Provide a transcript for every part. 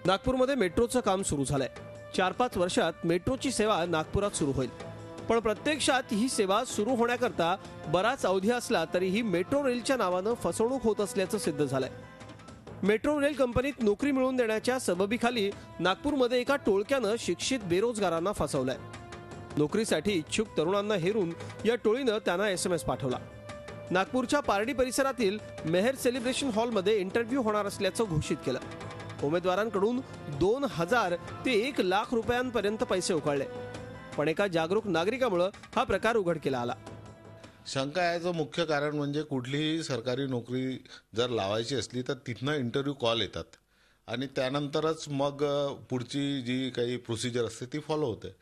नागपूरमध्ये मेट्रोचं काम सुरू झालंय। 4-5 वर्षात मेट्रोची सेवा नागपुरात सुरू होईल। पण प्रत्यक्षात ही सेवा सुरू होण्याकरता बराच अवधी असला तरीही मेट्रो रेलच्या नावानं फसवणूक होत असल्याचं सिद्ध झालंय। मेट्रो रेल कंपनीत नोकरी मिळवून देण्याच्या सबबीखाली नागपूरमध्ये एका टोळक्यानं शिक्षित बेरोजगारांना फसवलंय। नोकरीसाठी इच्छुक तरुणांना हेरून या टोळीनं त्यांना SMS पाठवला। नागपूरच्या पारडी परिसरातील मेहर सेलिब्रेशन हॉलमध्ये इंटरव्ह्यू होणार असल्याचं घोषित केलं। उमेदवारांकडून 2000 ते 1 लाख रुपयांपर्यंत पैसे उकळले। पण एका जागरूक नागरिकामुळे हा प्रकार उघडकीला आला। शंका याचं मुख्य कारण म्हणजे कुठलीही सरकारी नोकरी जर लावायची असली तर तिथनं इंटरव्ह्यू कॉल येतात आणि त्यानंतरच मग पुढची जी काही प्रोसिजर असते ती फॉलो होते।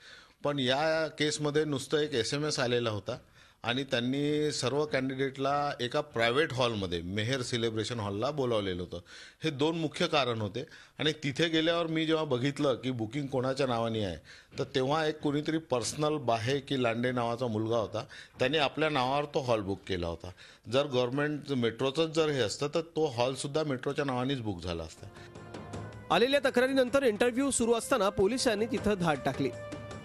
पण या केसमध्ये नुसतं एक SMS आलेला होता आणि त्यांनी सर्व कॅन्डिडेटला एका प्रायव्हेट हॉलमध्ये मेहर सेलिब्रेशन हॉलला बोलावलेलं होतं। हे 2 मुख्य कारण होते आणि तिथे गेल्यावर मी जेव्हा बघितलं की बुकिंग कोणाच्या नावाने आहे तर तेव्हा एक कोणीतरी पर्सनल बाहे की लांडे नावाचा मुलगा होता, त्याने आपल्या नावावर तो हॉल बुक केला होता। जर गव्हर्नमेंट मेट्रोचंच जर हे असतं तर तो हॉलसुद्धा मेट्रोच्या नावानेच बुक झाला असता। आलेल्या तक्रारीनंतर इंटरव्ह्यू सुरू असताना पोलिसांनी तिथं धाड टाकली।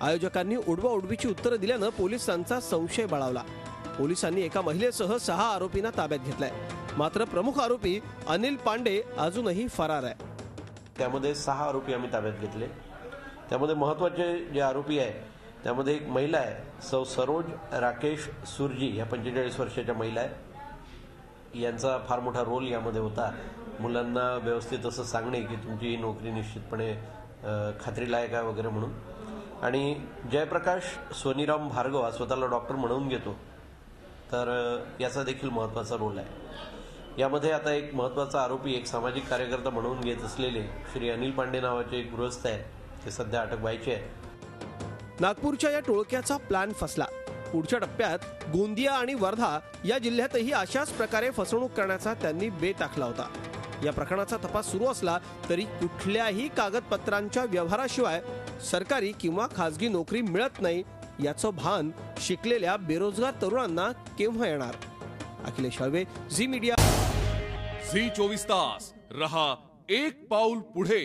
आयोजकांनी उडवाउडवीची उत्तरं दिल्यानं पोलिसांचा संशय बळावला। पोलिसांनी एका महिलेसह 6 आरोपींना ताब्यात घेतलाय। मात्र प्रमुख आरोपी अनिल पांडे अजूनही फरार आहे। त्यामध्ये 6 आरोपी आम्ही ताब्यात घेतले। त्यामध्ये महत्त्वाचे जे आरोपी आहे त्यामध्ये एक महिला आहे, सौ सरोज राकेश सुरजी, या 45 वर्षाच्या महिला आहे। यांचा फार मोठा रोल यामध्ये होता। मुलांना व्यवस्थित असं सांगणे की तुमची ही नोकरी निश्चितपणे खात्रीलायक आहे वगैरे म्हणून। आणि जयप्रकाश सोनीराम भार्गव हा स्वतःला डॉक्टर म्हणून घेतो, तर याचा देखील महत्त्वाचा रोल आहे। यामध्ये आता एक महत्त्वाचा आरोपी एक सामाजिक कार्यकर्ता म्हणून घेत असलेले श्री अनिल पांडे नावाचे एक गृहस्थ आहे, ते सध्या अटक व्हायचे आहे। नागपूरच्या या टोळक्याचा प्लॅन फसला। पुढच्या टप्प्यात गोंदिया आणि वर्धा या जिल्ह्यातही अशाच प्रकारे फसवणूक करण्याचा त्यांनी बेत आखला होता। या प्रकरणाचा तपास सुरू असला तरी कुठल्याही कागदपत्रांच्या व्यवहाराशिवाय सरकारी किंवा खासगी नोकरी मिळत नाही याचं भान शिकलेल्या बेरोजगार तरुणांना केव्हा येणार? Akhilesh Halve, Zee media. Zee 24 तास रहा एक पाऊल पुढे।